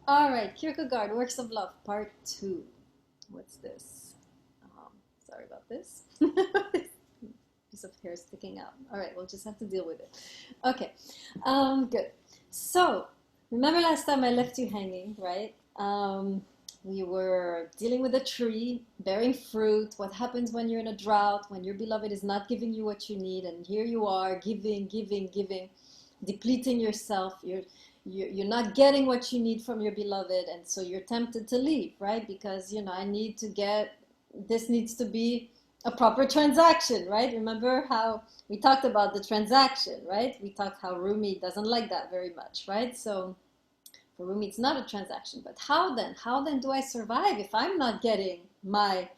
All right, Kierkegaard, Works of Love, Part 2. What's this? Um, Sorry about this. Piece of hair sticking out. All right, we'll just have to deal with it. Okay, good. So, remember last time I left you hanging, right? We were dealing with a tree bearing fruit. What happens when you're in a drought, when your beloved is not giving you what you need, and here you are giving, giving, giving, depleting yourself. You're not getting what you need from your beloved, and so you're tempted to leave, right? Because I need to get this, needs to be a proper transaction, right? Remember how we talked about the transaction, right? We talked how Rumi doesn't like that very much, right? So for Rumi, it's not a transaction. But how then? How then do I survive if I'm not getting my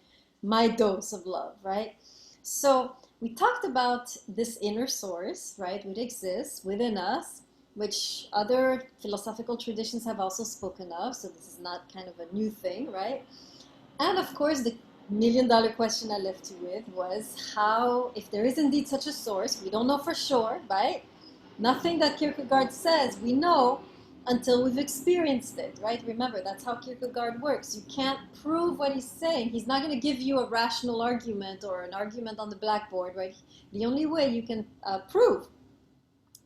dose of love, right? So we talked about this inner source, right, which exists within us, which other philosophical traditions have also spoken of. So this is not kind of a new thing, right? And of course, the million-dollar question I left you with was how, if there is indeed such a source, we don't know for sure, right? Nothing that Kierkegaard says we know until we've experienced it, right? Remember, that's how Kierkegaard works. You can't prove what he's saying. He's not going to give you a rational argument or an argument on the blackboard, right? The only way you can prove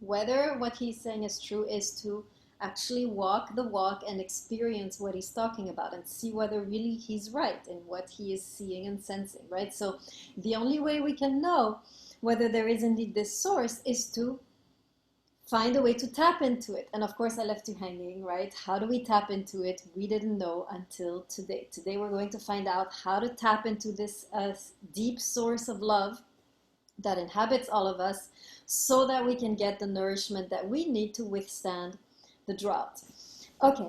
whether what he's saying is true is to actually walk the walk and experience what he's talking about and see whether really he's right in what he is seeing and sensing, right? So the only way we can know whether there is indeed this source is to find a way to tap into it. And of course, I left you hanging, right? How do we tap into it? We didn't know until today. Today, we're going to find out how to tap into this deep source of love that inhabits all of us so that we can get the nourishment that we need to withstand the drought. Okay.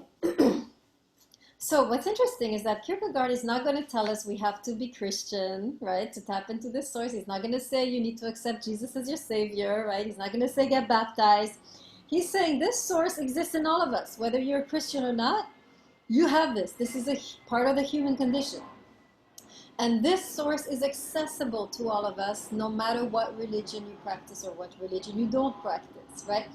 So what's interesting is that Kierkegaard is not going to tell us we have to be Christian, right, to tap into this source. He's not going to say you need to accept Jesus as your savior, right? He's not going to say get baptized. He's saying this source exists in all of us. Whether you're a Christian or not, you have this. This is a part of the human condition. And this source is accessible to all of us, no matter what religion you practice or what religion you don't practice, right?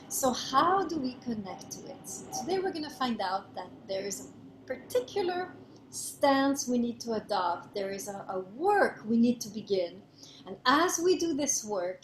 So how do we connect to it? So today we're going to find out that there is a particular stance we need to adopt. There is a work we need to begin. And as we do this work,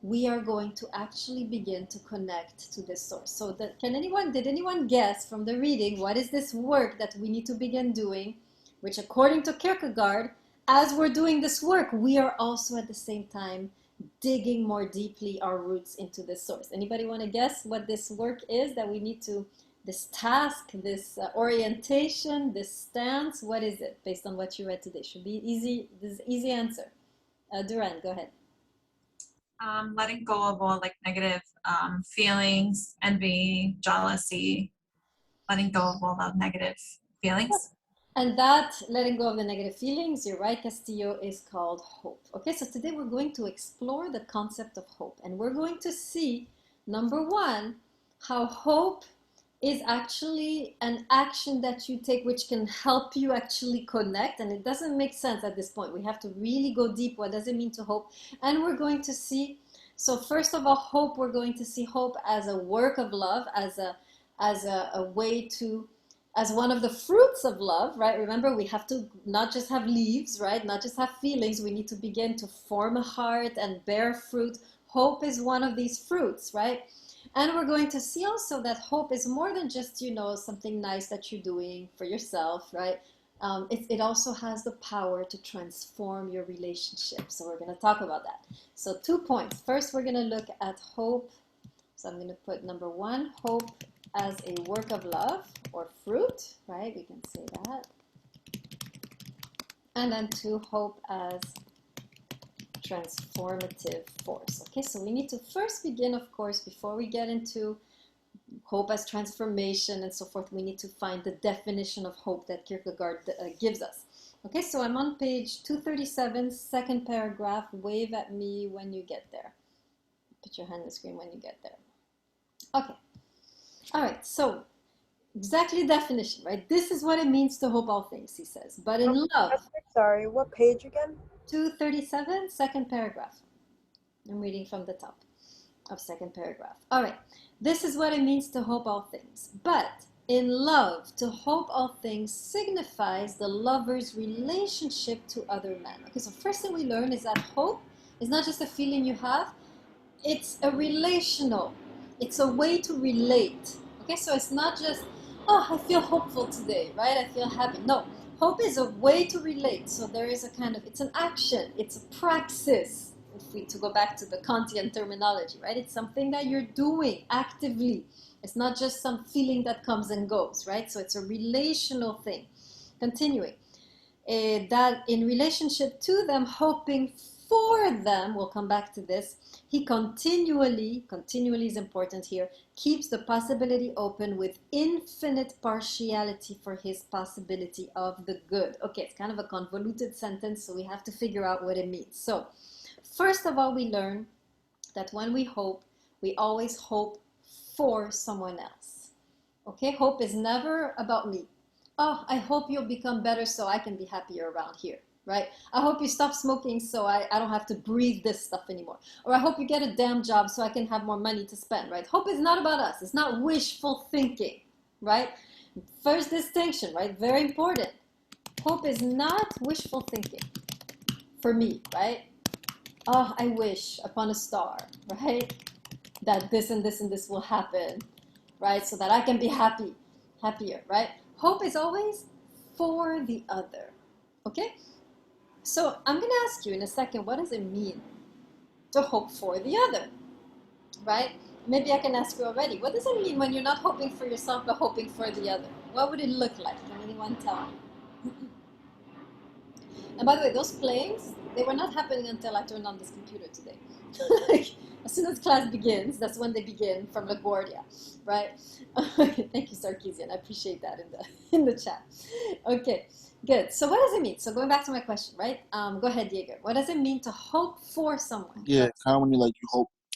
we are going to actually begin to connect to this source. So did anyone guess from the reading, what is this work that we need to begin doing? Which according to Kierkegaard, as we're doing this work, we are also at the same time digging more deeply our roots into this source. Anybody want to guess what this work is that we need to, this task, this orientation, this stance, what is it based on what you read today? Should be easy, this is easy answer. Duran, go ahead. Letting go of all like negative feelings, envy, jealousy, letting go of all the negative feelings. And that letting go of the negative feelings, you're right, Castillo, is called hope. Okay, so today we're going to explore the concept of hope. And we're going to see, number one, how hope is actually an action that you take which can help you actually connect. And it doesn't make sense at this point. We have to really go deep. What does it mean to hope? And we're going to see, so first of all, hope, we're going to see hope as a work of love, as a way to, as one of the fruits of love, right? Remember, we have to not just have leaves, right? Not just have feelings. We need to begin to form a heart and bear fruit. Hope is one of these fruits, right? And we're going to see also that hope is more than just, something nice that you're doing for yourself, right? It also has the power to transform your relationship. So we're going to talk about that. So 2 points. First, we're going to look at hope. So I'm going to put number one, hope as a work of love or fruit, right? We can say that. And then two, hope as transformative force. Okay, so we need to first begin, of course, before we get into hope as transformation and so forth, we need to find the definition of hope that Kierkegaard gives us. Okay, so I'm on page 237, second paragraph. Wave at me when you get there. Put your hand on the screen when you get there. Okay. All right, so exactly definition, right? This is what it means to hope all things, he says. But in love. Sorry, what page again? 237, second paragraph. I'm reading from the top of second paragraph. All right, this is what it means to hope all things. But In love, to hope all things signifies the lover's relationship to other men. Okay, so first thing we learn is that hope is not just a feeling you have, it's a relational, it's a way to relate. Okay, so it's not just, oh, I feel hopeful today, right? I feel happy. No, hope is a way to relate. So there is a kind of, it's an action, it's a praxis. If we to go back to the Kantian terminology, right? It's something that you're doing actively. It's not just some feeling that comes and goes, right? So it's a relational thing. Continuing. That in relationship to them, hoping for them, we'll come back to this, he continually is important here, keeps the possibility open with infinite partiality for his possibility of the good. Okay, it's kind of a convoluted sentence, so we have to figure out what it means. So, first of all, we learn that when we hope, we always hope for someone else. Okay, hope is never about me. Oh, I hope you'll become better so I can be happier around here, right? I hope you stop smoking so I don't have to breathe this stuff anymore. Or I hope you get a damn job so I can have more money to spend, right? Hope is not about us. It's not wishful thinking, right? First distinction, right? Very important. Hope is not wishful thinking for me, right? Oh, I wish upon a star, right? That this and this and this will happen, right? So that I can be happier, right? Hope is always for the other, okay? So I'm going to ask you in a second, what does it mean to hope for the other, right? Maybe I can ask you already. What does it mean when you're not hoping for yourself but hoping for the other? What would it look like? Can anyone tell me? And by the way, those playings, they were not happening until I turned on this computer today. Like, as soon as class begins, that's when they begin from LaGuardia, right? Thank you, Sarkeesian. I appreciate that in the chat. Okay, good. So what does it mean? So going back to my question, right? Go ahead, Diego. What does it mean to hope for someone? Yeah, kind of when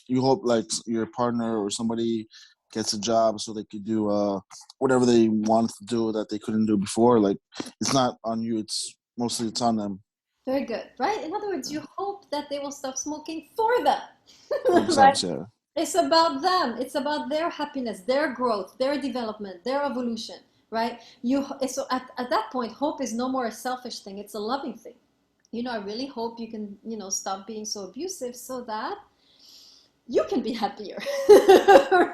you hope like your partner or somebody gets a job so they could do whatever they wanted to do that they couldn't do before. Like it's not on you; it's mostly it's on them. Very good, right? In other words, you hope that they will stop smoking for them, right? Exactly. Yeah. It's about them. It's about their happiness, their growth, their development, their evolution, right? So at that point, hope is no more a selfish thing. It's a loving thing. I really hope you can, stop being so abusive so that you can be happier,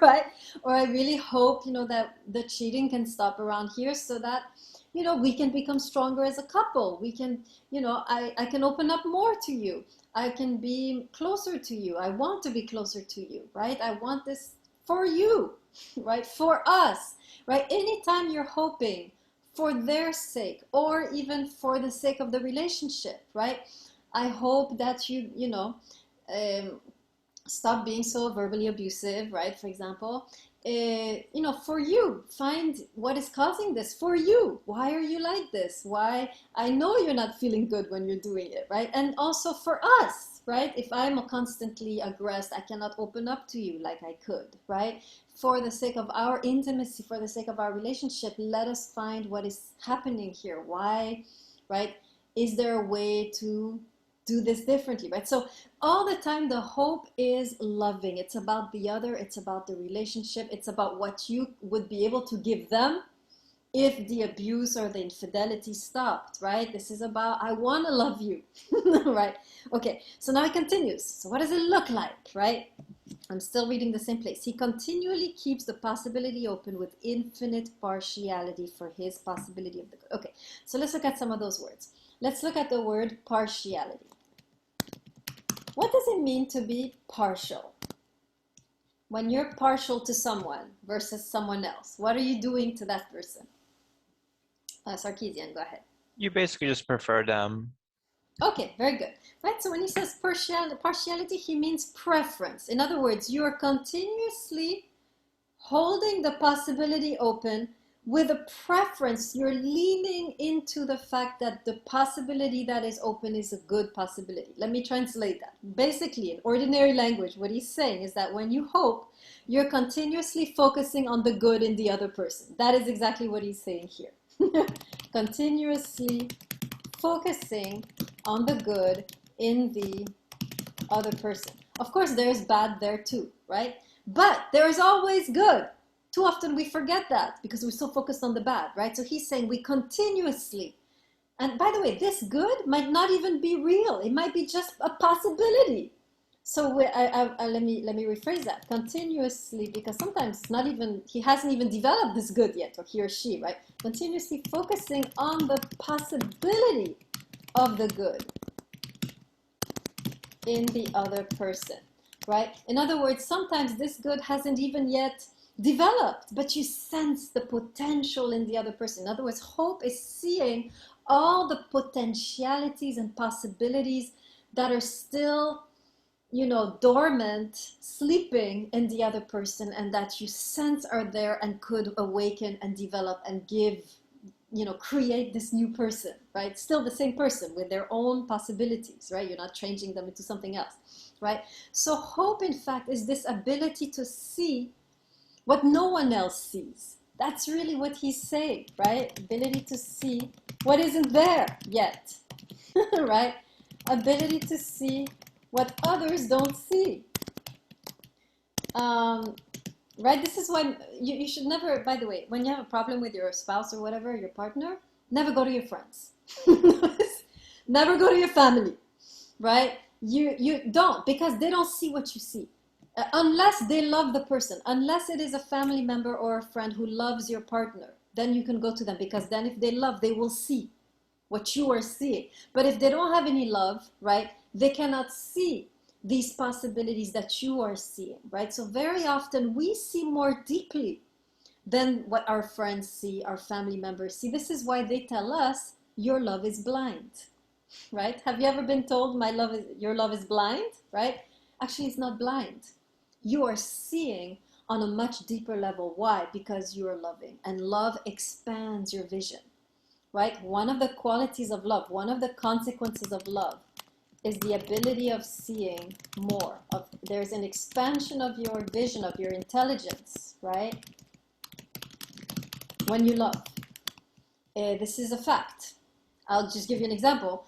right? Or I really hope, that the cheating can stop around here so that, we can become stronger as a couple. We can, I can open up more to you. I can be closer to you. I want to be closer to you, right? I want this for you, right? For us, right? Anytime you're hoping for their sake or even for the sake of the relationship, right? I hope that stop being so verbally abusive, right? For example, for you, find what is causing this for you. Why are you like this? Why? I know you're not feeling good when you're doing it, right? And also for us, right? If I'm constantly aggressed, I cannot open up to you like I could, right? For the sake of our intimacy, for the sake of our relationship, let us find what is happening here. Why, right? Is there a way to do this differently, right? So all the time the hope is loving. It's about the other, it's about the relationship, it's about what you would be able to give them if the abuse or the infidelity stopped, right? This is about, I want to love you, right? Okay, so now it continues. So what does it look like, right? I'm still reading the same place. He continually keeps the possibility open with infinite partiality for his possibility of the good. Okay, so let's look at some of those words. Let's look at the word partiality. What does it mean to be partial? When you're partial to someone versus someone else, what are you doing to that person? Sarkeesian, go ahead. You basically just prefer them. Okay, very good. Right, so when he says partiality, he means preference. In other words, you are continuously holding the possibility open with a preference. You're leaning into the fact that the possibility that is open is a good possibility. Let me translate that. Basically, in ordinary language, what he's saying is that when you hope, you're continuously focusing on the good in the other person. That is exactly what he's saying here. Continuously focusing on the good in the other person. Of course, there's bad there too, right? But there is always good too often we forget that because we're so focused on the bad, right? So he's saying we continuously, and by the way, this good might not even be real. It might be just a possibility. So let me rephrase that. Continuously, because sometimes not even, he hasn't even developed this good yet, or he or she, right? Continuously focusing on the possibility of the good in the other person, right? In other words, sometimes this good hasn't even yet developed, but you sense the potential in the other person. In other words, hope is seeing all the potentialities and possibilities that are still, you know, dormant, sleeping in the other person, and that you sense are there and could awaken and develop and give, you know, create this new person, right? Still the same person with their own possibilities, right? You're not changing them into something else, right? So hope, in fact, is this ability to see what no one else sees. That's really what he's saying, right? Ability to see what isn't there yet, right? Ability to see what others don't see. Right? This is why you should never, by the way, when you have a problem with your spouse or whatever, your partner, never go to your friends. Never go to your family, right? You don't, because they don't see what you see. Unless they love the person, unless it is a family member or a friend who loves your partner, then you can go to them, because then if they love, they will see what you are seeing. But if they don't have any love, right, they cannot see these possibilities that you are seeing, right? So very often we see more deeply than what our friends see, our family members see. This is why they tell us your love is blind, right? Have you ever been told your love is blind, right? Actually, it's not blind. You are seeing on a much deeper level. Why? Because you are loving, and love expands your vision, right? One of the qualities of love, one of the consequences of love is the ability of seeing more. There's an expansion of your vision, of your intelligence, right? When you love. This is a fact. I'll just give you an example.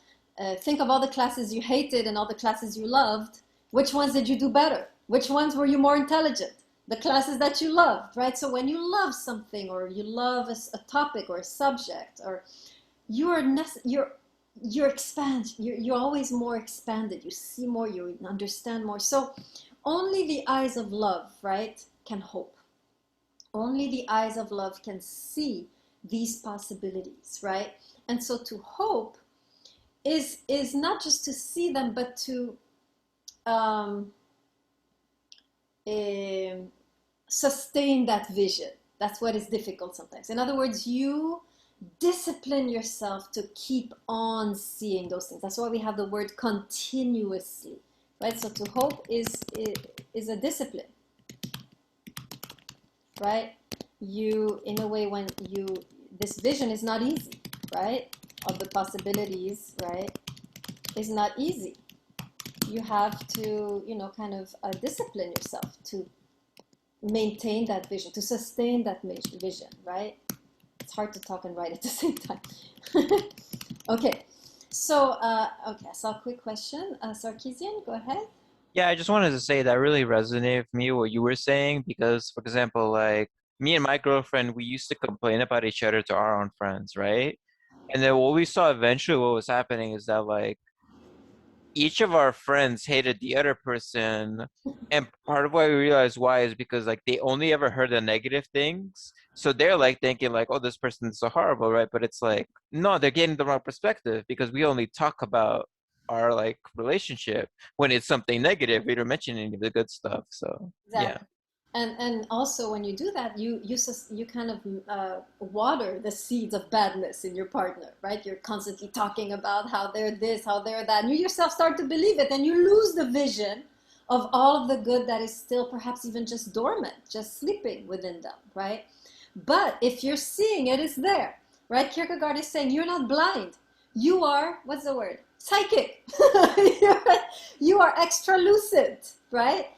Think of all the classes you hated and all the classes you loved. Which ones did you do better? Which ones were you more intelligent? The classes that you loved, right? So when you love something, or you love a topic or a subject, or you're always more expanded. You see more, you understand more. So only the eyes of love, right, can hope. Only the eyes of love can see these possibilities, right? And so to hope is not just to see them, but to sustain that vision. That's what is difficult sometimes. In other words, you discipline yourself to keep on seeing those things. That's why we have the word continuously, right? So to hope is a discipline, right? You, in a way, when this vision is not easy, right? Of the possibilities, right? Is not easy. You have to, you know, kind of discipline yourself to maintain that vision, to sustain that vision, right? It's hard to talk and write at the same time. Okay, so I saw a quick question. Sarkisian, go ahead. Yeah, I just wanted to say that really resonated with me what you were saying, because, for example, like me and my girlfriend, we used to complain about each other to our own friends, right? And then what we saw eventually, what was happening is that, like, each of our friends hated the other person, and part of why we realized why is because, like, they only ever heard the negative things, so they're like thinking like, oh, this person's so horrible, right? But it's like, no, they're getting the wrong perspective, because we only talk about our, like, relationship when it's something negative. We don't mention any of the good stuff. So yeah. Exactly. And also when you do that, you kind of water the seeds of badness in your partner, right? You're constantly talking about how they're this, how they're that, and you yourself start to believe it, and you lose the vision of all of the good that is still perhaps even just dormant, just sleeping within them, right? But if you're seeing it, it's there, right? Kierkegaard is saying you're not blind. You are, what's the word? Psychic. You are extra lucid, right?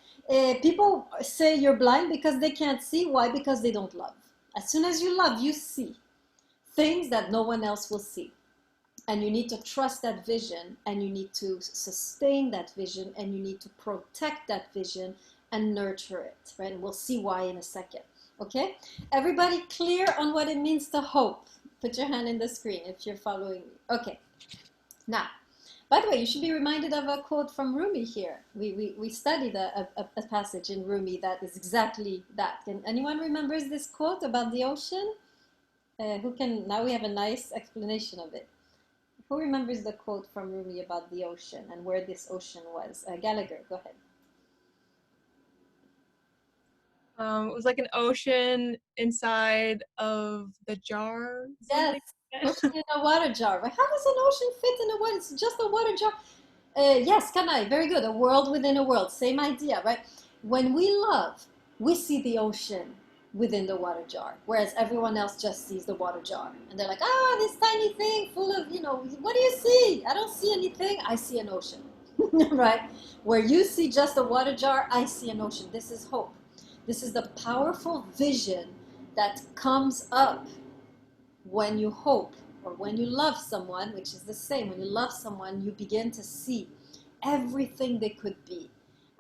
People say you're blind because they can't see. Why? Because they don't love. As soon as you love, you see things that no one else will see. And you need to trust that vision, and you need to sustain that vision, and you need to protect that vision and nurture it, right? And we'll see why in a second. Okay? Everybody clear on what it means to hope? Put your hand in the screen if you're following me. Okay. Now, by the way, you should be reminded of a quote from Rumi here. We studied a passage in Rumi that is exactly that. Can anyone remembers this quote about the ocean? Who can? Now we have a nice explanation of it. Who remembers the quote from Rumi about the ocean and where this ocean was? Gallagher, go ahead. It was like an ocean inside of the jar. Yes, ocean in a water jar. But how does an ocean fit in a water? It's just a water jar. Yes, Kanai, very good. A world within a world. Same idea, right? When we love, we see the ocean within the water jar, whereas everyone else just sees the water jar. And they're like, ah, this tiny thing full of, what do you see? I don't see anything. I see an ocean, right? Where you see just a water jar, I see an ocean. This is hope. This is the powerful vision that comes up when you hope or when you love someone, which is the same. When you love someone, you begin to see everything they could be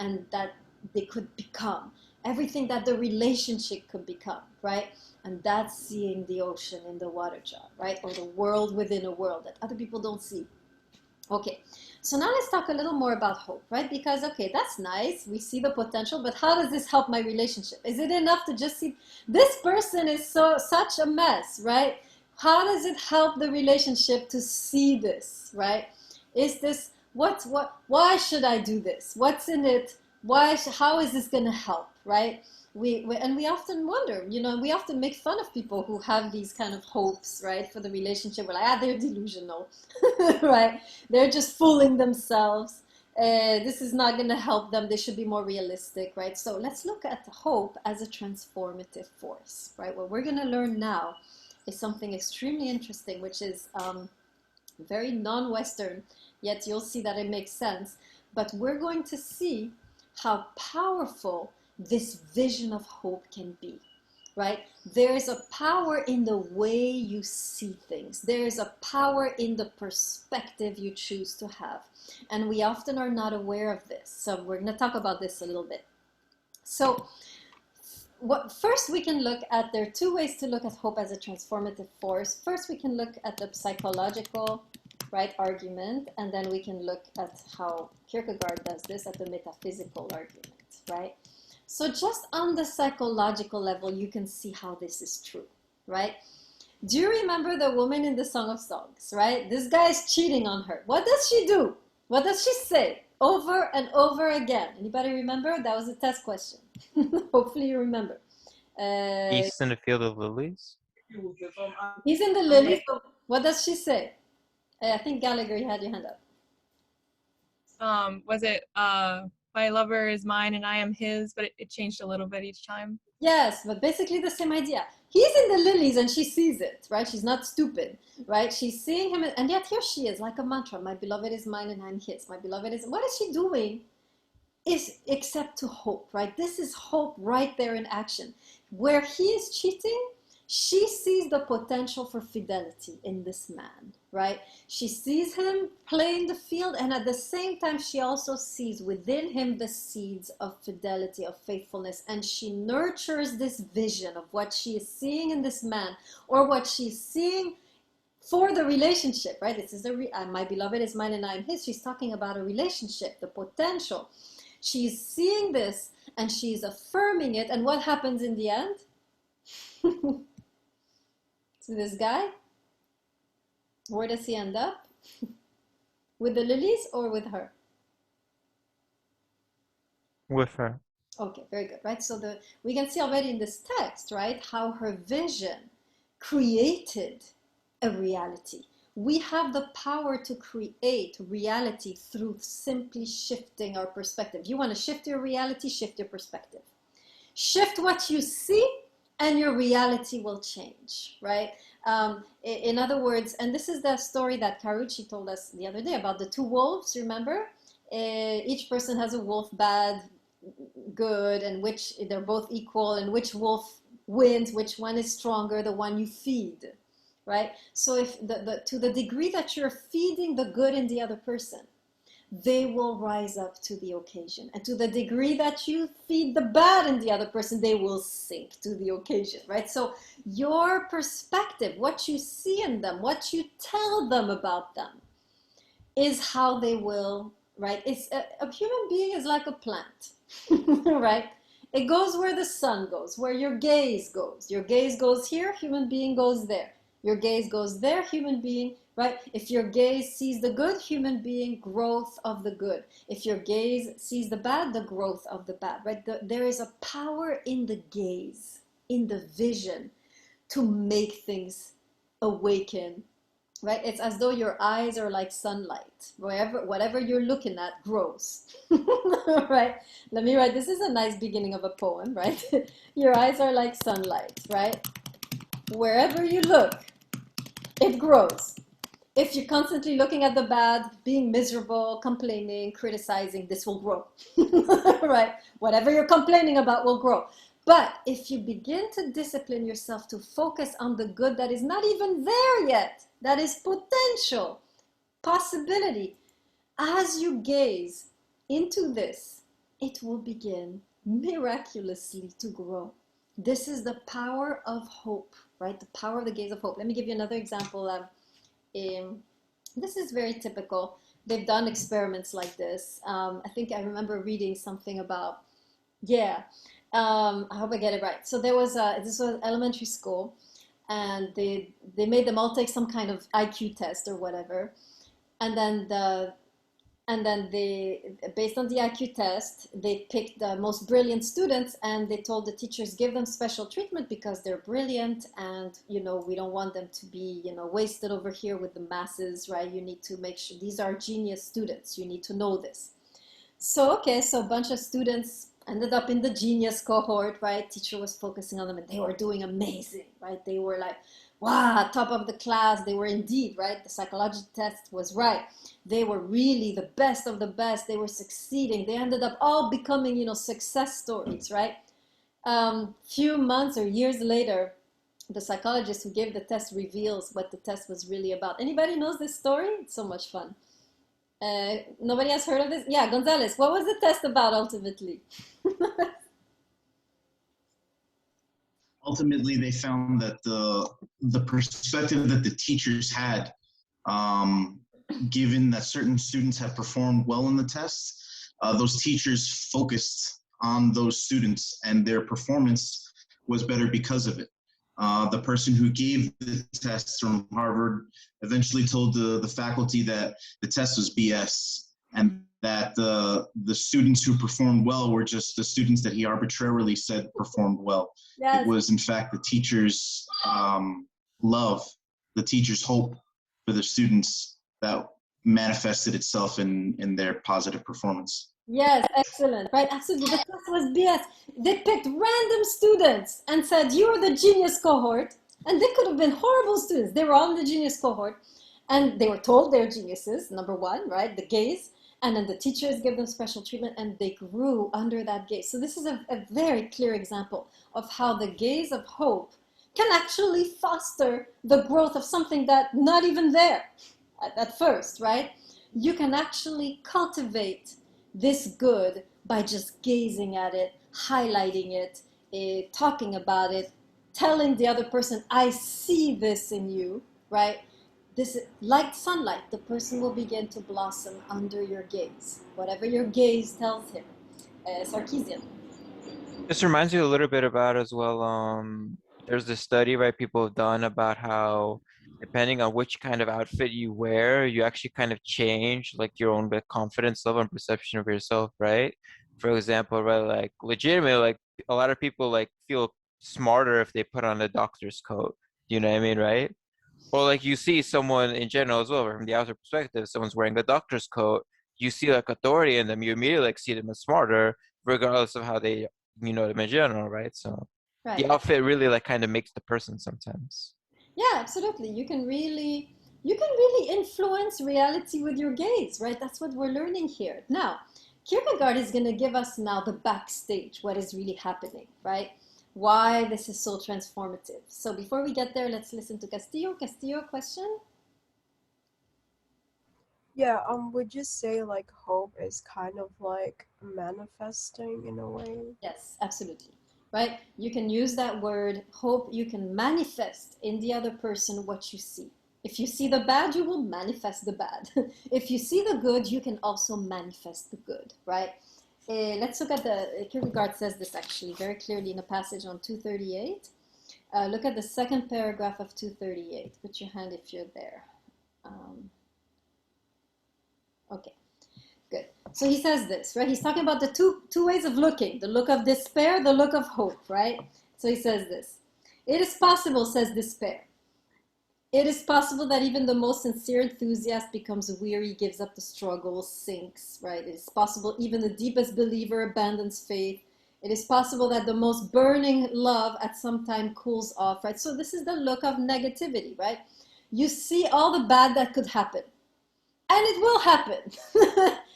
and that they could become, everything that the relationship could become, right? And that's seeing the ocean in the water jar, right? Or the world within a world that other people don't see. Okay, so now let's talk a little more about hope, right? Because, okay, that's nice. We see the potential, but how does this help my relationship? Is it enough to just see this person is such a mess, right? How does it help the relationship to see this, right? Is this, why should I do this? What's in it? How is this going to help, right? We often wonder, we often make fun of people who have these kind of hopes, right, for the relationship. We're like, they're delusional, right? They're just fooling themselves. This is not going to help them. They should be more realistic, right? So let's look at hope as a transformative force, right? What we're going to learn now is something extremely interesting, which is very non-Western, yet you'll see that it makes sense. But we're going to see how powerful this vision of hope can be, right? There's a power in the way you see things. There's a power in the perspective you choose to have. And we often are not aware of this. So we're going to talk about this a little bit. So first we can look at, there are two ways to look at hope as a transformative force. First, we can look at the psychological, right, argument, and then we can look at how Kierkegaard does this at the metaphysical argument, right? So just on the psychological level, you can see how this is true, right? Do you remember the woman in the Song of Songs, right? This guy is cheating on her. What does she do? What does she say over and over again? Anybody remember? That was a test question. Hopefully you remember. He's in the field of lilies. He's in the lilies. What does she say? I think Gallagher, you had your hand up. Was it my lover is mine and I am his, but it changed a little bit each time. Yes, but basically the same idea. He's in the lilies and she sees it, right? She's not stupid, right? She's seeing him, and yet here she is, like a mantra. My beloved is mine and I'm his. My beloved is... What is she doing? Is except to hope, right? This is hope right there in action. Where he is cheating, she sees the potential for fidelity in this man, right? She sees him playing the field, and at the same time, she also sees within him the seeds of fidelity, of faithfulness, and she nurtures this vision of what she is seeing in this man, or what she's seeing for the relationship, right? This is my beloved is mine and I am his. She's talking about a relationship, the potential. She's seeing this, and she's affirming it, and what happens in the end? To this guy, where does he end up? With the lilies or with her? With her. Okay, very good, right? So we can see already in this text, right, how her vision created a reality. We have the power to create reality through simply shifting our perspective. You want to shift your reality, shift your perspective. Shift what you see, and your reality will change, right? In other words, and this is the story that Carucci told us the other day about the two wolves, remember? Each person has a wolf, bad, good, and which they're both equal, and which wolf wins, which one is stronger, the one you feed, right? So if to the degree that you're feeding the good in the other person, they will rise up to the occasion. And to the degree that you feed the bad in the other person, they will sink to the occasion, right? So your perspective, what you see in them, what you tell them about them, is how they will, right? It's a human being is like a plant, right? It goes where the sun goes, where your gaze goes. Your gaze goes here, human being goes there. Your gaze goes there, human being, right? If your gaze sees the good, human being, growth of the good. If your gaze sees the bad, the growth of the bad, right? There is a power in the gaze, in the vision, to make things awaken, right? It's as though your eyes are like sunlight. Whatever you're looking at grows, right? Let me write, this is a nice beginning of a poem, right? Your eyes are like sunlight, right? Wherever you look, it grows. If you're constantly looking at the bad, being miserable, complaining, criticizing, this will grow, right? Whatever you're complaining about will grow. But if you begin to discipline yourself to focus on the good that is not even there yet, that is potential, possibility, as you gaze into this, it will begin miraculously to grow. This is the power of hope, right? The power of the gaze of hope. Let me give you another example. This is very typical. They've done experiments like this. I think I remember reading something about, I hope I get it right. So there was this was elementary school, and they made them all take some kind of IQ test or whatever, and then they, based on the IQ test, they picked the most brilliant students, and they told the teachers, give them special treatment because they're brilliant, and we don't want them to be wasted over here with the masses, right? You need to make sure these are genius students. You need to know this. So a bunch of students ended up in the Genius Cohort, right? Teacher was focusing on them, and they were doing amazing, right? They were like, wow, top of the class. They were indeed, right? The psychology test was right. They were really the best of the best. They were succeeding. They ended up all becoming, success stories, right? Few months or years later, the psychologist who gave the test reveals what the test was really about. Anybody knows this story? It's so much fun. Nobody has heard of this? Yeah, Gonzalez, what was the test about ultimately? Ultimately, they found that the perspective that the teachers had, given that certain students had performed well in the test, those teachers focused on those students, and their performance was better because of it. The person who gave the test from Harvard eventually told the faculty that the test was BS, and that the students who performed well were just the students that he arbitrarily said performed well. Yes. It was, in fact, the teachers' love, the teachers' hope for the students that manifested itself in their positive performance. Yes, excellent, right? Absolutely, the test was BS. They picked random students and said, you're the Genius Cohort, and they could have been horrible students. They were all in the Genius Cohort, and they were told they're geniuses, number one, right? The gaze. And then the teachers give them special treatment, and they grew under that gaze. So this is a very clear example of how the gaze of hope can actually foster the growth of something that not even there at first, right? You can actually cultivate this good by just gazing at it, highlighting it, talking about it, telling the other person, I see this in you, right? This, like sunlight, the person will begin to blossom under your gaze, whatever your gaze tells him. Sarkeesian. This reminds me a little bit about as well. There's this study, right, people have done about how depending on which kind of outfit you wear, you actually kind of change like your own confidence level and perception of yourself, right? For example, right, like legitimately, like a lot of people like feel smarter if they put on a doctor's coat. You know what I mean, right? Or like you see someone in general as well, from the outer perspective, someone's wearing a doctor's coat, you see like authority in them, you immediately like see them as smarter, regardless of how they, them in general, right? So right. The outfit really like kind of makes the person sometimes. Yeah, absolutely. You can really influence reality with your gaze, right? That's what we're learning here. Now, Kierkegaard is going to give us now the backstage, what is really happening, right? Why this is so transformative. So before we get there, let's listen to Castillo. Castillo, question? Yeah, would you say like hope is kind of like manifesting in a way? Yes, absolutely. Right? You can use that word hope, you can manifest in the other person what you see. If you see the bad, you will manifest the bad. If you see the good, you can also manifest the good, right? Let's look at Kierkegaard says this actually very clearly in a passage on 238. Look at the second paragraph of 238. Put your hand if you're there. Okay. Good. So he says this, right? He's talking about the two ways of looking, the look of despair, the look of hope, right? So he says this. It is possible, says despair. It is possible that even the most sincere enthusiast becomes weary, gives up the struggle, sinks, right? It is possible even the deepest believer abandons faith. It is possible that the most burning love at some time cools off, right? So this is the look of negativity, right? You see all the bad that could happen. And it will happen.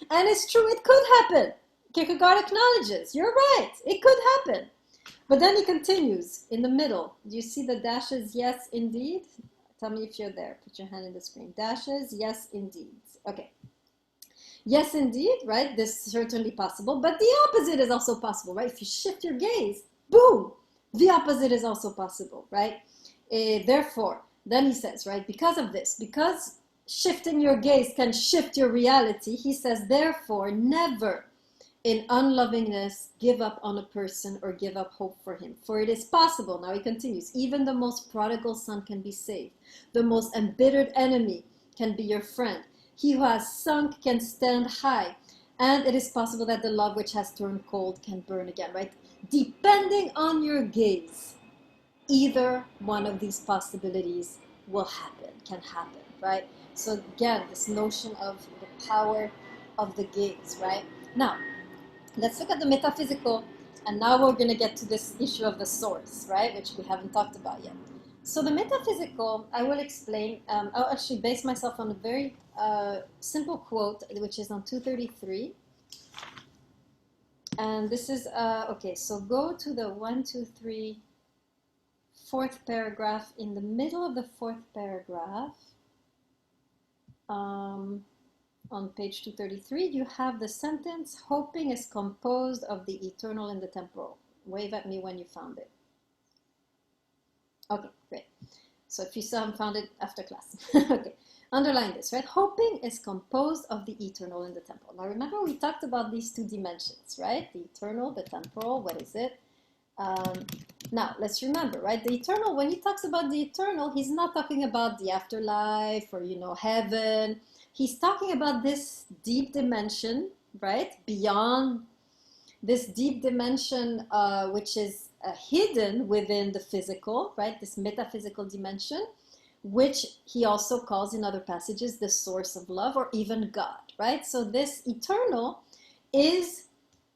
And it's true, it could happen. Kierkegaard acknowledges, you're right, it could happen. But then he continues in the middle. Do you see the dashes? Yes, indeed. Tell me if you're there. Put your hand in the screen. Dashes, yes, indeed. Okay. Yes, indeed, right? This is certainly possible. But the opposite is also possible, right? If you shift your gaze, boom, the opposite is also possible, right? Therefore, then he says, right, because of this, because shifting your gaze can shift your reality, he says, therefore, never in unlovingness give up on a person or give up hope for him. For it is possible, now he continues, even the most prodigal son can be saved. The most embittered enemy can be your friend. He who has sunk can stand high. And it is possible that the love which has turned cold can burn again, right? Depending on your gaze, either one of these possibilities will happen, can happen, right? So again, this notion of the power of the gaze, right? Now, let's look at the metaphysical, and now we're going to get to this issue of the source, right, which we haven't talked about yet. So the metaphysical, I will explain. I'll actually base myself on a very simple quote, which is on 233. And this is, okay, so go to the 1, 2, 3, fourth paragraph. In the middle of the fourth paragraph, on page 233, you have the sentence, hoping is composed of the eternal and the temporal. Wave at me when you found it. Okay, great. So if you still haven't found it, after class. Okay, underline this, right? Hoping is composed of the eternal and the temporal. Now remember we talked about these two dimensions, right? The eternal, the temporal, what is it? Now, let's remember, right? The eternal, when he talks about the eternal, he's not talking about the afterlife or, heaven. He's talking about this deep dimension, right? Beyond this deep dimension, which is hidden within the physical, right? This metaphysical dimension, which he also calls in other passages the source of love or even God, right? So this eternal is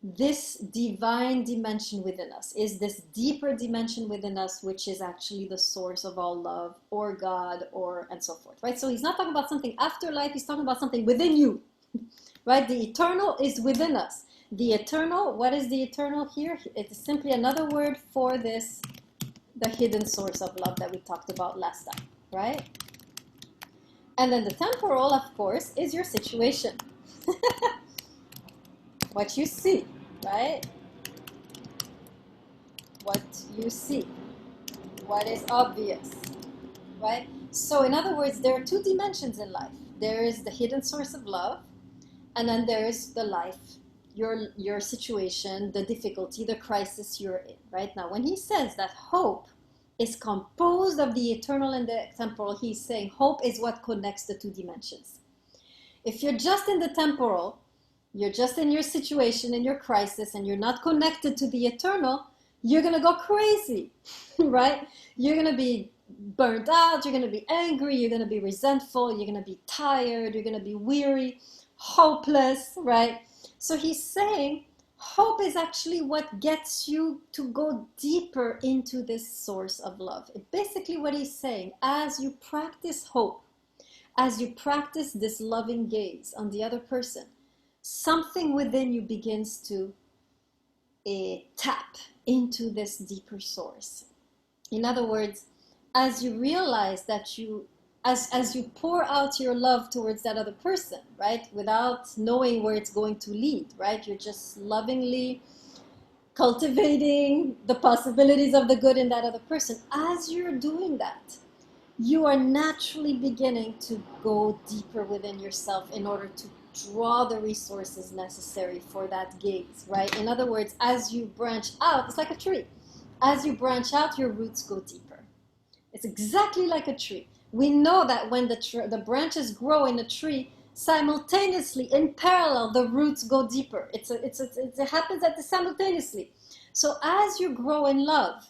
this divine dimension within us, is this deeper dimension within us, which is actually the source of all love or God or and so forth, right? So he's not talking about something afterlife, he's talking about something within you, right? The eternal is within us. The eternal, what is the eternal here? It is simply another word for this, the hidden source of love that we talked about last time, right? And then the temporal, of course, is your situation. What you see, right? What you see, what is obvious, right? So in other words, there are two dimensions in life. There is the hidden source of love, and then there is the life, your situation, the difficulty, the crisis you're in, right? Now, when he says that hope is composed of the eternal and the temporal, he's saying hope is what connects the two dimensions. If you're just in the temporal, you're just in your situation, in your crisis, and you're not connected to the eternal, you're going to go crazy, right? You're going to be burnt out, you're going to be angry, you're going to be resentful, you're going to be tired, you're going to be weary, hopeless, right? So he's saying hope is actually what gets you to go deeper into this source of love. Basically what he's saying, as you practice hope, as you practice this loving gaze on the other person, something within you begins to tap into this deeper source. In other words, as you realize that you as you pour out your love towards that other person, right, without knowing where it's going to lead, right, you're just lovingly cultivating the possibilities of the good in that other person. As you're doing that, you are naturally beginning to go deeper within yourself in order to draw the resources necessary for that gaze, right? In other words, as you branch out, it's like a tree. As you branch out, your roots go deeper. It's exactly like a tree. We know that when the branches grow in a tree, simultaneously, in parallel, the roots go deeper. It happens simultaneously. So as you grow in love,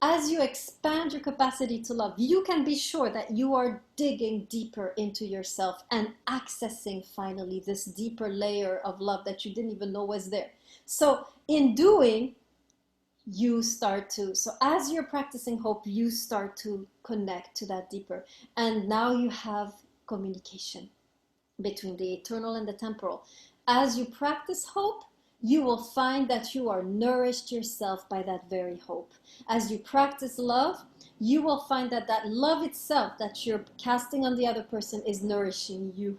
as you expand your capacity to love, you can be sure that you are digging deeper into yourself and accessing finally this deeper layer of love that you didn't even know was there. So in doing, you start to, so as you're practicing hope, you start to connect to that deeper. And now you have communication between the eternal and the temporal. As you practice hope, you will find that you are nourished yourself by that very hope. As you practice love, you will find that that love itself that you're casting on the other person is nourishing you.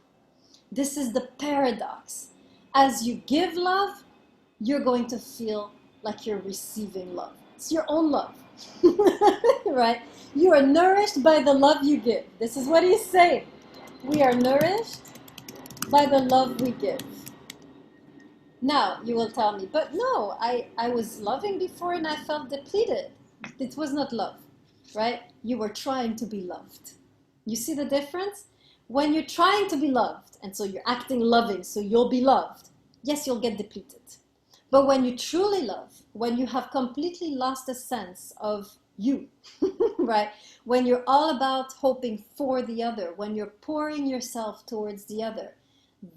This is the paradox. As you give love, you're going to feel like you're receiving love. It's your own love, right? You are nourished by the love you give. This is what he's saying. We are nourished by the love we give. Now, you will tell me, but no, I was loving before and I felt depleted. It was not love, right? You were trying to be loved. You see the difference? When you're trying to be loved, and so you're acting loving, so you'll be loved, yes, you'll get depleted. But when you truly love, when you have completely lost a sense of you, right? When you're all about hoping for the other, when you're pouring yourself towards the other,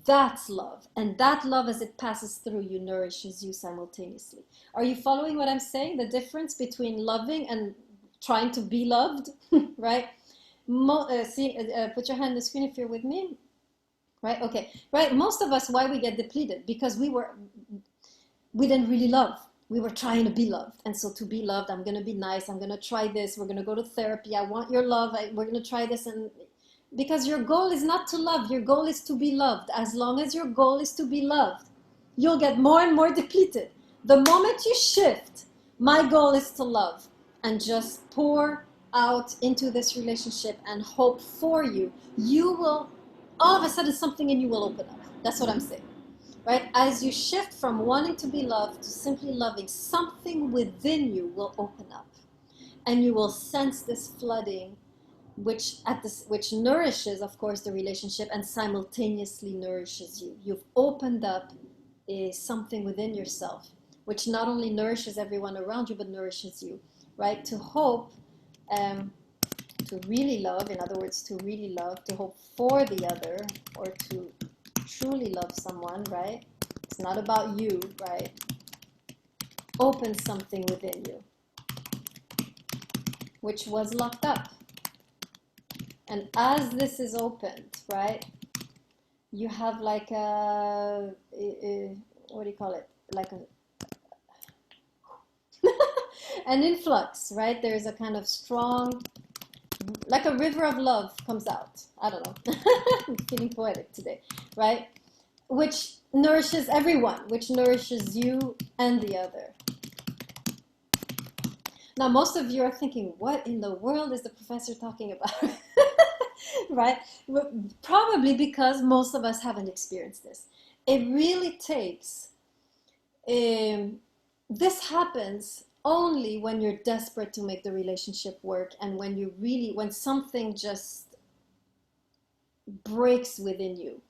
that's love. And that love, as it passes through you, nourishes you simultaneously. Are you following what I'm saying? The difference between loving and trying to be loved, right? Put your hand on the screen if you're with me. Right? Okay. Right? Most of us, why we get depleted? Because we didn't really love. We were trying to be loved. And so to be loved, I'm going to be nice. I'm going to try this. We're going to go to therapy. I want your love. We're going to try this. And because your goal is not to love. Your goal is to be loved. As long as your goal is to be loved, you'll get more and more depleted. The moment you shift, my goal is to love, and just pour out into this relationship and hope for you, you will, all of a sudden, something in you will open up. That's what I'm saying. Right? As you shift from wanting to be loved to simply loving, something within you will open up. And you will sense this flooding, which nourishes, of course, the relationship and simultaneously nourishes you. You've opened up something within yourself, which not only nourishes everyone around you, but nourishes you. Right? To hope, to really love, in other words, to really love, to hope for the other, or to truly love someone, right? It's not about you, right? Open something within you, which was locked up. And as this is opened, right, you have like a what do you call it? Like an influx, right? There's a kind of strong, like a river of love comes out. I don't know. I'm feeling poetic today, right? Which nourishes everyone, which nourishes you and the other. Now, most of you are thinking, what in the world is the professor talking about? Right? Probably because most of us haven't experienced this. It really takes, this happens only when you're desperate to make the relationship work, and when something just breaks within you.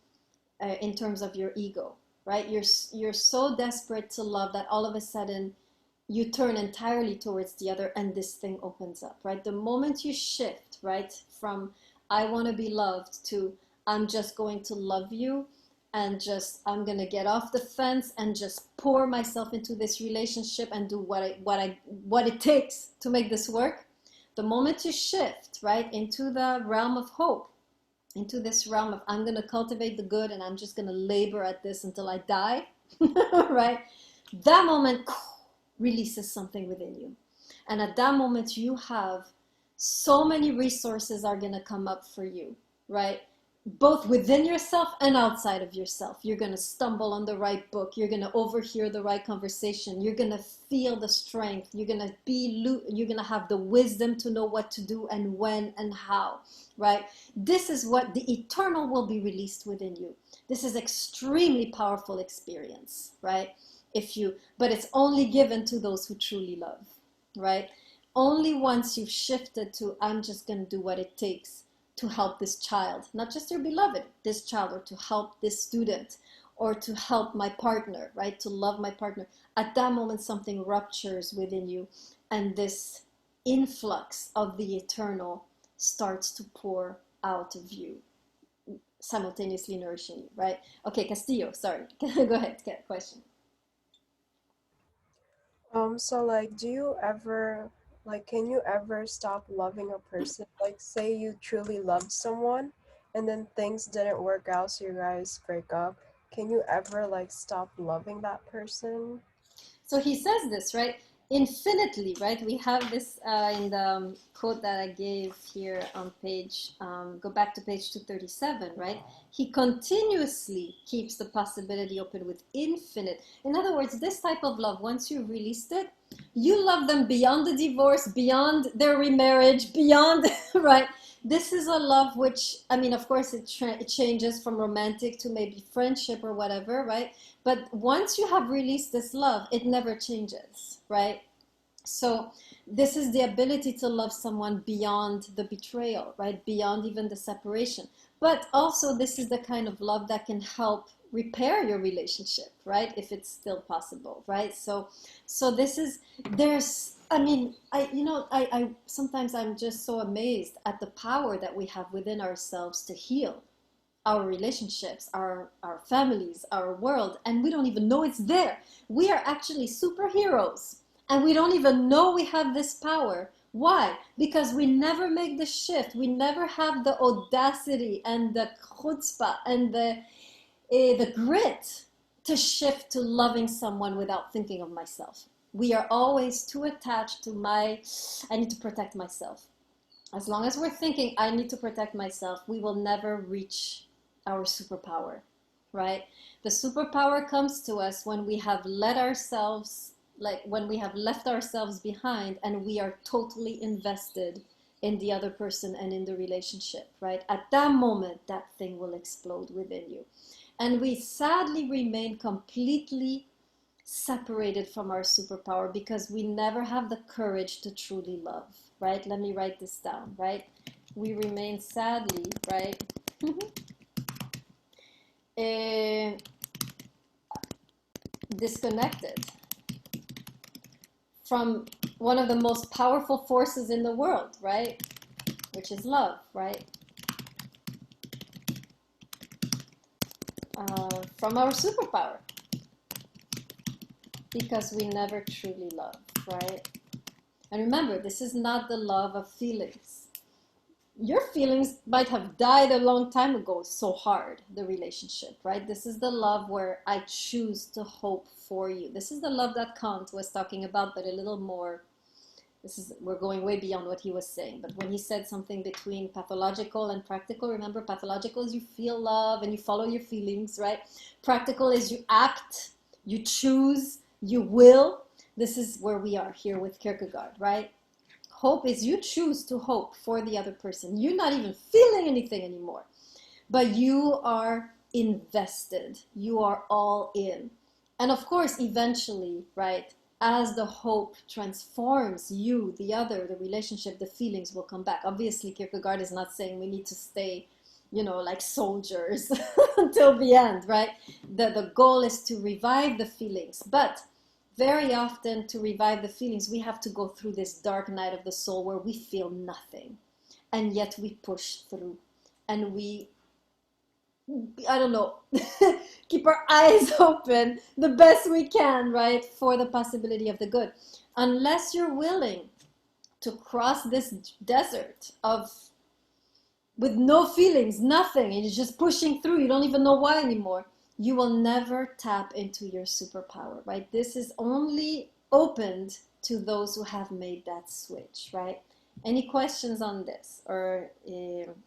In terms of your ego, right? You're so desperate to love that all of a sudden you turn entirely towards the other, and this thing opens up, right? The moment you shift, right, from I want to be loved to I'm just going to love you, and just I'm gonna get off the fence and just pour myself into this relationship and do what it takes to make this work. The moment you shift, right, into the realm of hope, into this realm of I'm going to cultivate the good and I'm just going to labor at this until I die, right? That moment releases something within you. And at that moment, you have so many resources are going to come up for you, right? Both within yourself and outside of yourself. You're going to stumble on the right book. You're going to overhear the right conversation. You're going to feel the strength. You're going to have the wisdom to know what to do and when and how, right? This is what the eternal will be released within you. This is extremely powerful experience, right? But it's only given to those who truly love, right? Only once you've shifted to, I'm just going to do what it takes to help this child, not just your beloved, this child, or to help this student, or to help my partner, right? To love my partner. At that moment, something ruptures within you, and this influx of the eternal starts to pour out of you, simultaneously nourishing you, right? Okay, Castillo, sorry. Go ahead, get a question. So like, do you ever, like, can you ever stop loving a person? Like, say you truly loved someone and then things didn't work out, so you guys break up. Can you ever, like, stop loving that person? So he says this, right? Infinitely, right? We have this in the quote that I gave here on page, go back to page 237, right? He continuously keeps the possibility open with infinite. In other words, this type of love, once you've released it, you love them beyond the divorce, beyond their remarriage, beyond, right? This is a love which, I mean, of course, it changes from romantic to maybe friendship or whatever, right? But once you have released this love, it never changes, right? So this is the ability to love someone beyond the betrayal, right? Beyond even the separation. But also this is the kind of love that can help repair your relationship, right? If it's still possible, right? So this is, I mean, I sometimes I'm just so amazed at the power that we have within ourselves to heal our relationships, our families, our world, and we don't even know it's there. We are actually superheroes, and we don't even know we have this power. Why? Because we never make the shift. We never have the audacity and the chutzpah and the grit to shift to loving someone without thinking of myself. We are always too attached to I need to protect myself. As long as we're thinking, I need to protect myself, we will never reach our superpower, right? The superpower comes to us when we have let ourselves, like when we have left ourselves behind and we are totally invested in the other person and in the relationship, right? At that moment, that thing will explode within you. And we sadly remain completely separated from our superpower because we never have the courage to truly love, right? Let me write this down, right? We remain sadly, right? Disconnected from one of the most powerful forces in the world, right? Which is love, right? From our superpower, because we never truly love, right? And remember, this is not the love of feelings. Your feelings might have died a long time ago, so hard, the relationship, right? This is the love where I choose to hope for you. This is the love that Kant was talking about, but a little more, we're going way beyond what he was saying. But when he said something between pathological and practical, remember, pathological is you feel love and you follow your feelings, right? Practical is you act, you choose, you will. This is where we are here with Kierkegaard, right? Hope is you choose to hope for the other person. You're not even feeling anything anymore, but you are invested. You are all in. And of course, eventually, right, as the hope transforms you, the other, the relationship, the feelings will come back. Obviously, Kierkegaard is not saying we need to stay, like soldiers until the end, right? The goal is to revive the feelings. But very often, to revive the feelings, we have to go through this dark night of the soul where we feel nothing. And yet we push through. And we, I don't know, keep our eyes open the best we can, right, for the possibility of the good. Unless you're willing to cross this desert with no feelings, nothing, and you're just pushing through, you don't even know why anymore, you will never tap into your superpower, right? This is only opened to those who have made that switch, right? Any questions on this or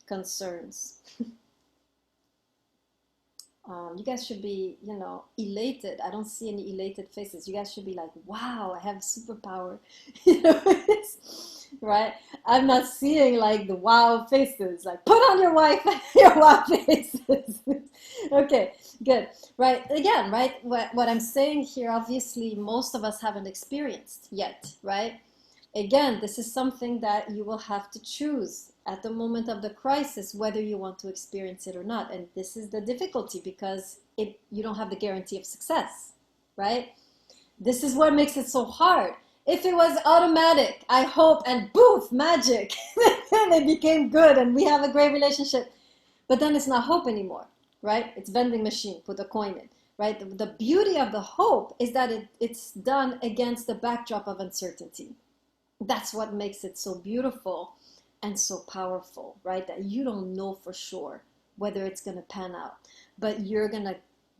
concerns? You guys should be, elated. I don't see any elated faces. You guys should be like, wow, I have superpower. Right? I'm not seeing like the wow faces. Like, put on your your wow faces. Okay, good. Right. Again, right? What I'm saying here, obviously, most of us haven't experienced yet, right? Again, this is something that you will have to choose at the moment of the crisis, whether you want to experience it or not. And this is the difficulty because you don't have the guarantee of success, right? This is what makes it so hard. If it was automatic, I hope, and boof, magic, they became good and we have a great relationship. But then it's not hope anymore, right? It's vending machine, put a coin in, right? The beauty of the hope is that it's done against the backdrop of uncertainty. That's what makes it so beautiful and so powerful, right? That you don't know for sure whether it's going to pan out, but you're going to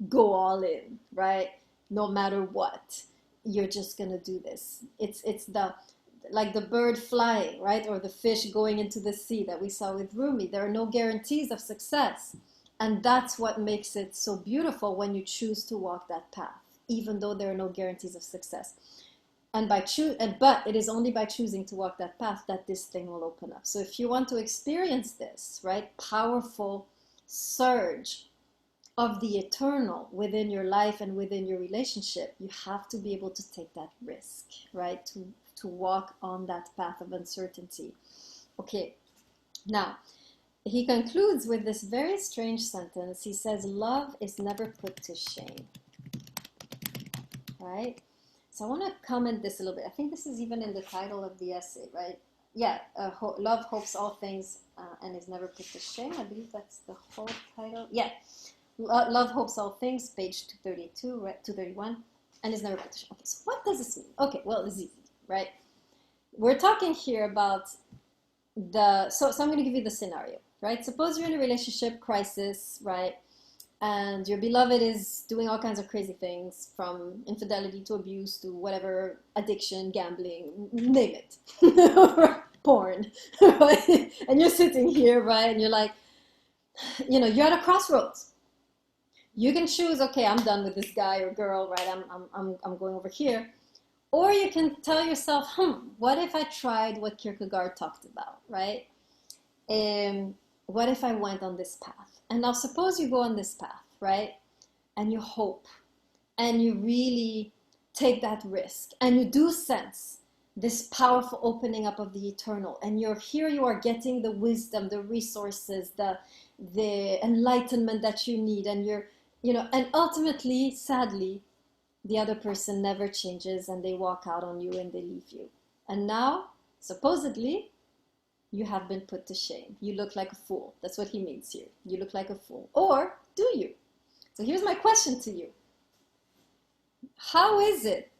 go all in, right? No matter what, you're just going to do this. It's like the bird flying, right? Or the fish going into the sea that we saw with Rumi. There are no guarantees of success. And that's what makes it so beautiful when you choose to walk that path, even though there are no guarantees of success. And but it is only by choosing to walk that path that this thing will open up. So if you want to experience this, right, powerful surge of the eternal within your life and within your relationship, you have to be able to take that risk, right, to walk on that path of uncertainty. Okay, now he concludes with this very strange sentence. He says, love is never put to shame, right? So I want to comment this a little bit. I think this is even in the title of the essay, right? Yeah, love hopes all things and is never put to shame. I believe that's the whole title. Yeah, love hopes all things, page 232, right, 231, and is never put to shame. Okay, so what does this mean? Okay, well, it's easy, right? We're talking here about so I'm going to give you the scenario, right? Suppose you're in a relationship crisis, right? And your beloved is doing all kinds of crazy things, from infidelity to abuse to whatever, addiction, gambling, name it, porn, right? And you're sitting here, right? And you're like, you're at a crossroads. You can choose, okay, I'm done with this guy or girl, right? I'm going over here. Or you can tell yourself, what if I tried what Kierkegaard talked about, right? What if I went on this path? And now suppose you go on this path, right? And you hope and you really take that risk and you do sense this powerful opening up of the eternal, and you are getting the wisdom, the resources, the enlightenment that you need, and and ultimately, sadly, the other person never changes and they walk out on you and they leave you. And now, supposedly, you have been put to shame. You look like a fool. That's what he means here. You look like a fool. Or do you? So here's my question to you. How is it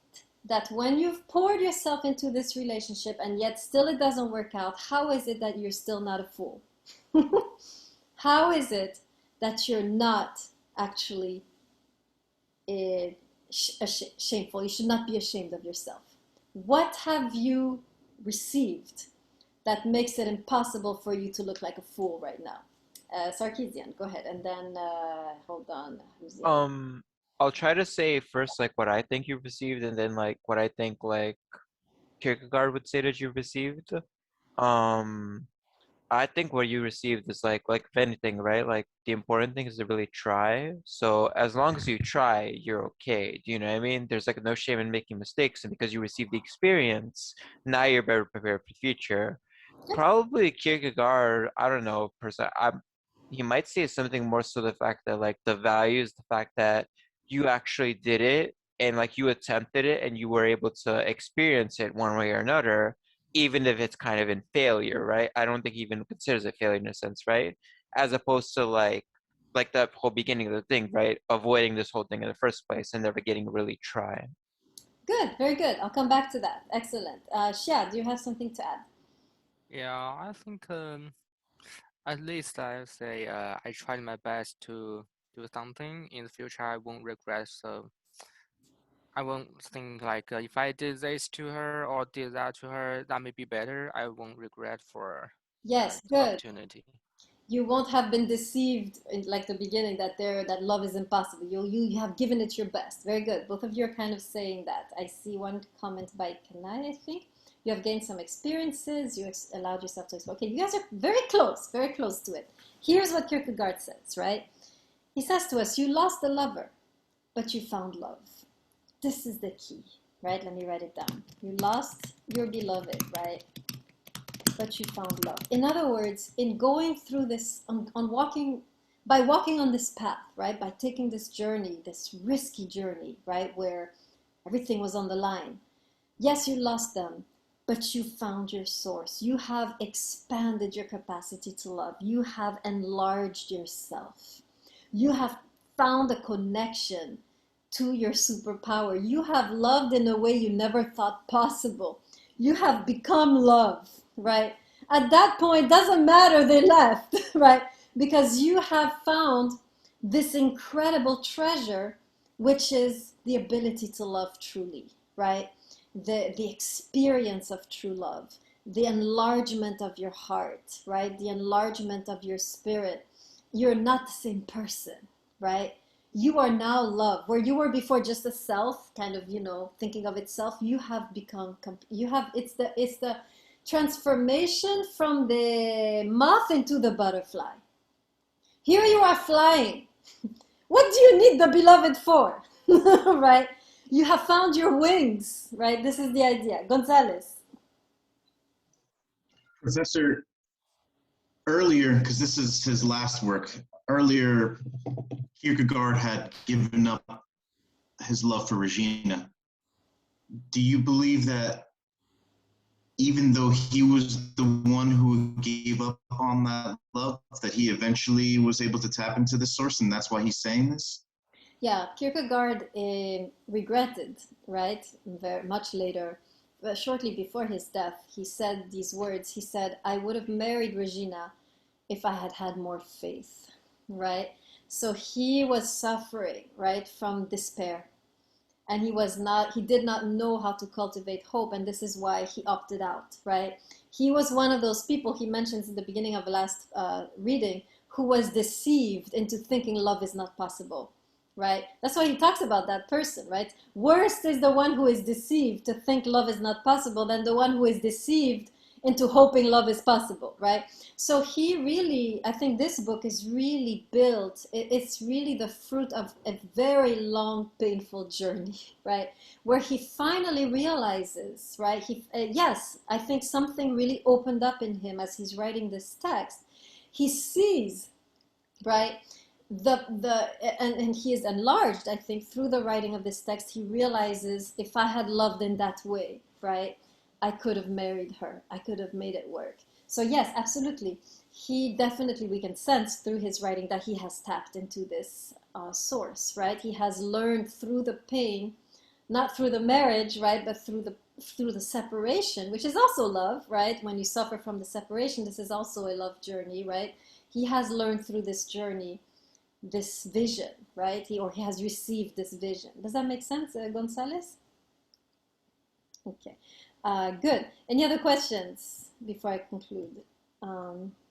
that when you've poured yourself into this relationship and yet still it doesn't work out, how is it that you're still not a fool? How is it that you're not actually shameful? You should not be ashamed of yourself. What have you received that makes it impossible for you to look like a fool right now? Sarkeesian, go ahead. And then, hold on. Who's the other? I'll try to say first like what I think you received, and then like what I think like Kierkegaard would say that you received. I think what you received is like if anything, right? Like the important thing is to really try. So as long as you try, you're okay. Do you know what I mean? There's like no shame in making mistakes, and because you received the experience, now you're better prepared for the future. Probably Kierkegaard, I don't know, he might say something more so the fact that like the value is the fact that you actually did it and like you attempted it and you were able to experience it one way or another, even if it's kind of in failure, right? I don't think he even considers it failure in a sense, right? As opposed to like the whole beginning of the thing, right? Avoiding this whole thing in the first place and never getting really try. Good, very good. I'll come back to that. Excellent. Shia, do you have something to add? Yeah, I think at least I say I tried my best to do something in the future. I won't regret. So I won't think like if I did this to her or did that to her, that may be better. I won't regret for Yes, the good. opportunity. You won't have been deceived in like the beginning that love is impossible. You have given it your best. Very good. Both of you are kind of saying that. I see one comment by Kanai, I think. You have gained some experiences. You allowed yourself to explore. Okay, you guys are very close to it. Here's what Kierkegaard says, right? He says to us, you lost a lover, but you found love. This is the key, right? Let me write it down. You lost your beloved, right? But you found love. In other words, in going through this, by walking on this path, right? By taking this journey, this risky journey, right? Where everything was on the line. Yes, you lost them, but you found your source. You have expanded your capacity to love. You have enlarged yourself. You have found a connection to your superpower. You have loved in a way you never thought possible. You have become love, right? At that point, doesn't matter they left, right? Because you have found this incredible treasure, which is the ability to love truly, right? The experience of true love, the enlargement of your heart, right? The enlargement of your spirit. You're not the same person, right? You are now love. Where you were before just a self, kind of, thinking of itself, you have become, it's the transformation from the moth into the butterfly. Here you are flying. What do you need the beloved for? Right? You have found your wings, right? This is the idea. Gonzalez. Professor, earlier, because this is his last work, earlier Kierkegaard had given up his love for Regina. Do you believe that even though he was the one who gave up on that love, that he eventually was able to tap into this source, and that's why he's saying this? Yeah, Kierkegaard regretted, right? Very much later, shortly before his death, he said these words. He said, I would have married Regina if I had had more faith, right? So he was suffering, right, from despair. And he did not know how to cultivate hope. And this is why he opted out, right? He was one of those people he mentions in the beginning of the last reading who was deceived into thinking love is not possible, right? That's why he talks about that person, right? Worst is the one who is deceived to think love is not possible than the one who is deceived into hoping love is possible, right? So he really, I think this book is really built, it's really the fruit of a very long, painful journey, right? Where he finally realizes, right? Yes, I think something really opened up in him as he's writing this text. He sees, right? And he is enlarged, I think, through the writing of this text. He realizes, if I had loved in that way, right, I could have married her. I could have made it work. So yes, absolutely. He definitely, we can sense through his writing that he has tapped into this source, right? He has learned through the pain, not through the marriage, right, but through the separation, which is also love, right? When you suffer from the separation, this is also a love journey, right? He has learned through this journey this vision, right? He has received this vision. Does that make sense, Gonzalez? Okay, good. Any other questions before I conclude?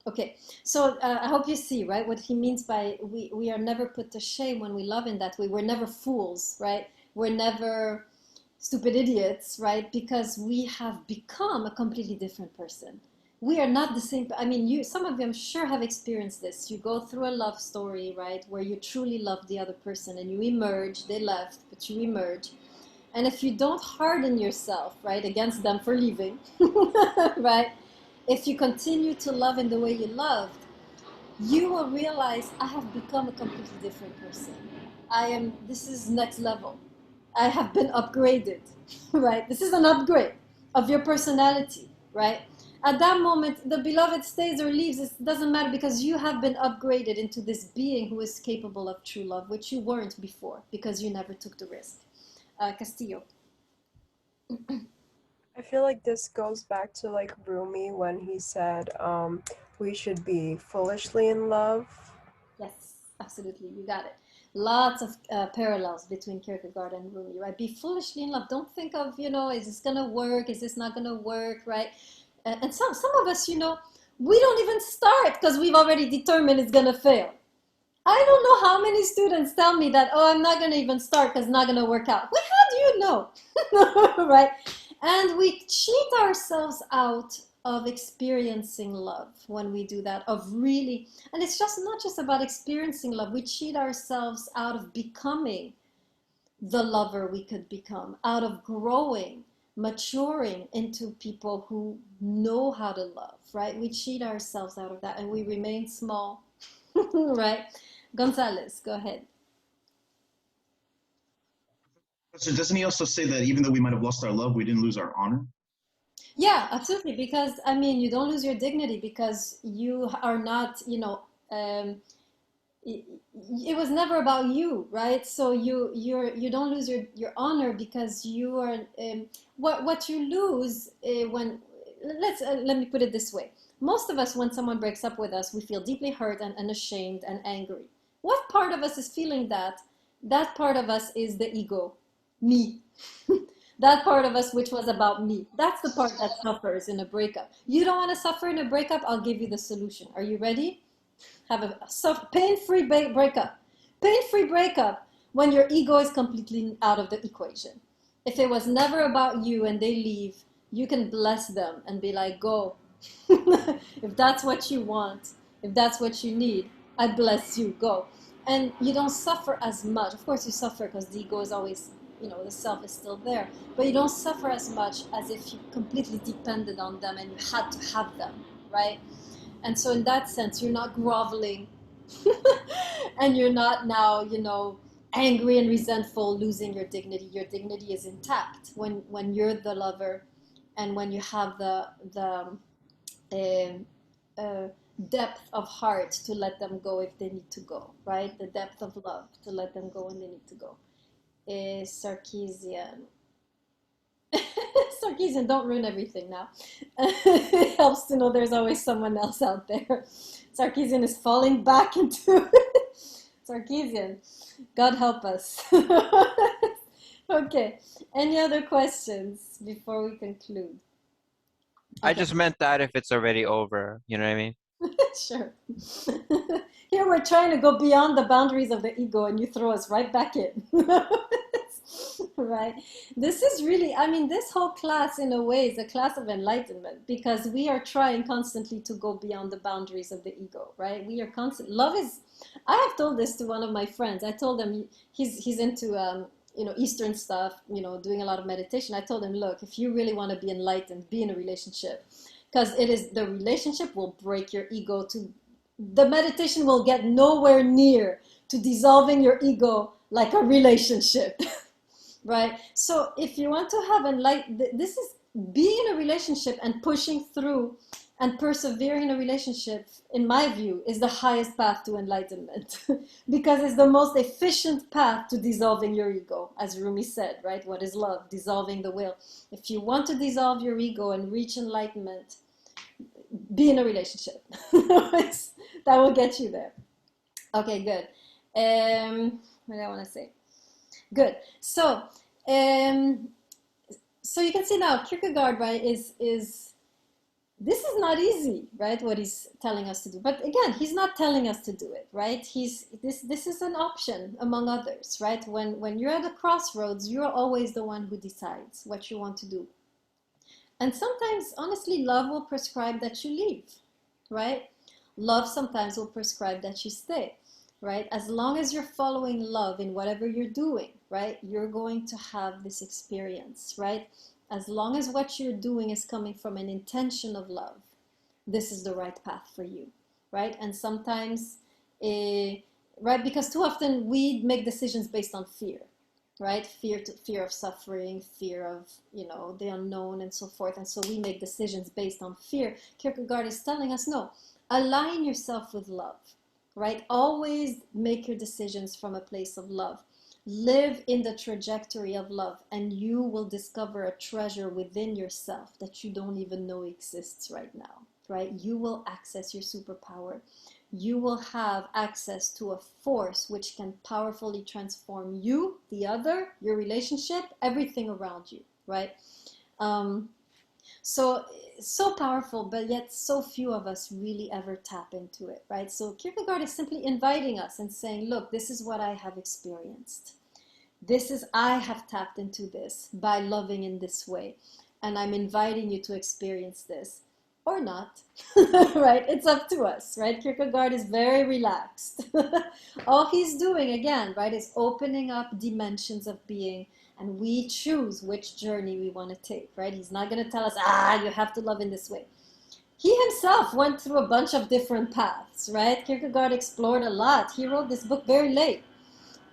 Okay, so I hope you see, right, what he means by we are never put to shame when we love in that way. We're never fools, right? We're never stupid idiots, right? Because we have become a completely different person. We are not the same. I mean, some of them sure have experienced this. You go through a love story, right, where you truly love the other person and you emerge. They left, but you emerge. And if you don't harden yourself, right, against them for leaving, right, if you continue to love in the way you loved, you will realize I have become a completely different person. This is next level. I have been upgraded, right? This is an upgrade of your personality, right? At that moment, the beloved stays or leaves. It doesn't matter because you have been upgraded into this being who is capable of true love, which you weren't before because you never took the risk. Castillo. I feel like this goes back to like Rumi when he said we should be foolishly in love. Yes, absolutely. You got it. Lots of parallels between Kierkegaard and Rumi, right? Be foolishly in love. Don't think of, is this gonna work? Is this not gonna work, right? And some of us, we don't even start because we've already determined it's gonna fail. I don't know how many students tell me that, oh, I'm not gonna even start because it's not gonna work out. Well, how do you know, right? And we cheat ourselves out of experiencing love when we do that, of really, and it's just not just about experiencing love. We cheat ourselves out of becoming the lover we could become, out of growing, maturing into people who know how to love, right? We cheat ourselves out of that and we remain small, right? Gonzalez, go ahead. So doesn't he also say that even though we might have lost our love, we didn't lose our honor? Yeah, absolutely. Because I mean, you don't lose your dignity because you are not, it was never about you, right? So you don't lose your honor because you are what you lose when let me put it this way. Most of us, when someone breaks up with us, we feel deeply hurt and ashamed and angry. What part of us is feeling that? That part of us is the ego, me. That part of us which was about me. That's the part that suffers in a breakup. You don't want to suffer in a breakup? I'll give you the solution. Are you ready? Have a pain-free breakup. Pain-free breakup when your ego is completely out of the equation. If it was never about you and they leave, you can bless them and be like, go. If that's what you want, if that's what you need, I bless you, go. And you don't suffer as much. Of course you suffer because the ego is always, the self is still there, but you don't suffer as much as if you completely depended on them and you had to have them, right? And so in that sense, you're not groveling and you're not now, angry and resentful, losing your dignity. Your dignity is intact when you're the lover and when you have the depth of heart to let them go if they need to go, right? The depth of love to let them go when they need to go. Sarkeesian. Sarkeesian, don't ruin everything now. It helps to know there's always someone else out there. Sarkeesian is falling back into Sarkeesian. God help us. Okay. Any other questions before we conclude? I Okay. just meant that if it's already over, you know what I mean? Sure. Here we're trying to go beyond the boundaries of the ego and you throw us right back in. Right? This is really, this whole class in a way is a class of enlightenment because we are trying constantly to go beyond the boundaries of the ego, right? We are love is, I have told this to one of my friends. I told him he's into, Eastern stuff, doing a lot of meditation. I told him, look, if you really want to be enlightened, be in a relationship because the relationship will break your ego the meditation will get nowhere near to dissolving your ego like a relationship. Right? So if you want to have this is being in a relationship and pushing through and persevering in a relationship, in my view, is the highest path to enlightenment because it's the most efficient path to dissolving your ego, as Rumi said, right? What is love? Dissolving the will. If you want to dissolve your ego and reach enlightenment, be in a relationship. That will get you there. Okay, good. What do I want to say? Good. So you can see now Kierkegaard, right, is this is not easy, right? What he's telling us to do. But again, he's not telling us to do it, right? This is an option among others, right? When you're at a crossroads, you're always the one who decides what you want to do. And sometimes, honestly, love will prescribe that you leave, right? Love sometimes will prescribe that you stay, right? As long as you're following love in whatever you're doing, right? You're going to have this experience, right? As long as what you're doing is coming from an intention of love, this is the right path for you, right? And sometimes, right, because too often we make decisions based on fear, right? Fear of suffering, fear of, the unknown and so forth. And so we make decisions based on fear. Kierkegaard is telling us, no, align yourself with love, right? Always make your decisions from a place of love. Live in the trajectory of love and you will discover a treasure within yourself that you don't even know exists right now, right? You will access your superpower. you will have access to a force which can powerfully transform you, the other, your relationship, everything around you, right? So powerful, but yet so few of us really ever tap into it, right? So Kierkegaard is simply inviting us and saying, look, this is what I have experienced. I have tapped into this by loving in this way. And I'm inviting you to experience this. Or not, right? It's up to us, right? Kierkegaard is very relaxed. All he's doing, again, right, is opening up dimensions of being, and we choose which journey we want to take, right? He's not going to tell us, you have to love in this way. He himself went through a bunch of different paths, right? Kierkegaard explored a lot. He wrote this book very late,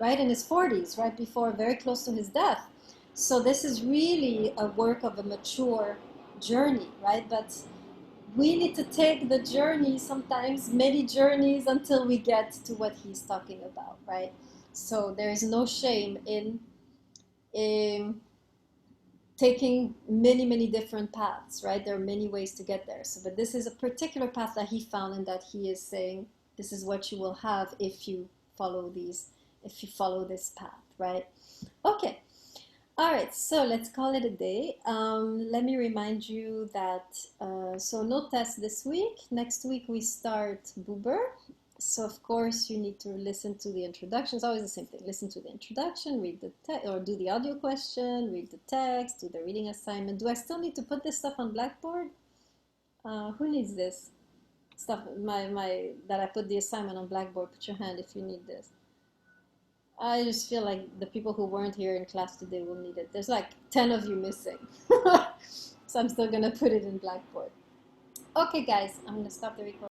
right, in his 40s, right before, very close to his death. So this is really a work of a mature journey, right? But we need to take the journey, sometimes many journeys, until we get to what he's talking about, right? So there is no shame in taking many different paths, right? There are many ways to get there. So, but this is a particular path that he found, and that he is saying, this is what you will have if you follow this path, right? Okay. All right, so let's call it a day. Let me remind you that, so no test this week. Next week we start Buber. So of course you need to listen to the introduction. It's always the same thing. Listen to the introduction, read the text, or do the audio question, read the text, do the reading assignment. Do I still need to put this stuff on Blackboard? Who needs this stuff? That I put the assignment on Blackboard. Put your hand if you need this. I just feel like the people who weren't here in class today will need it. There's like 10 of you missing. So I'm still going to put it in Blackboard. Okay, guys, I'm going to stop the recording.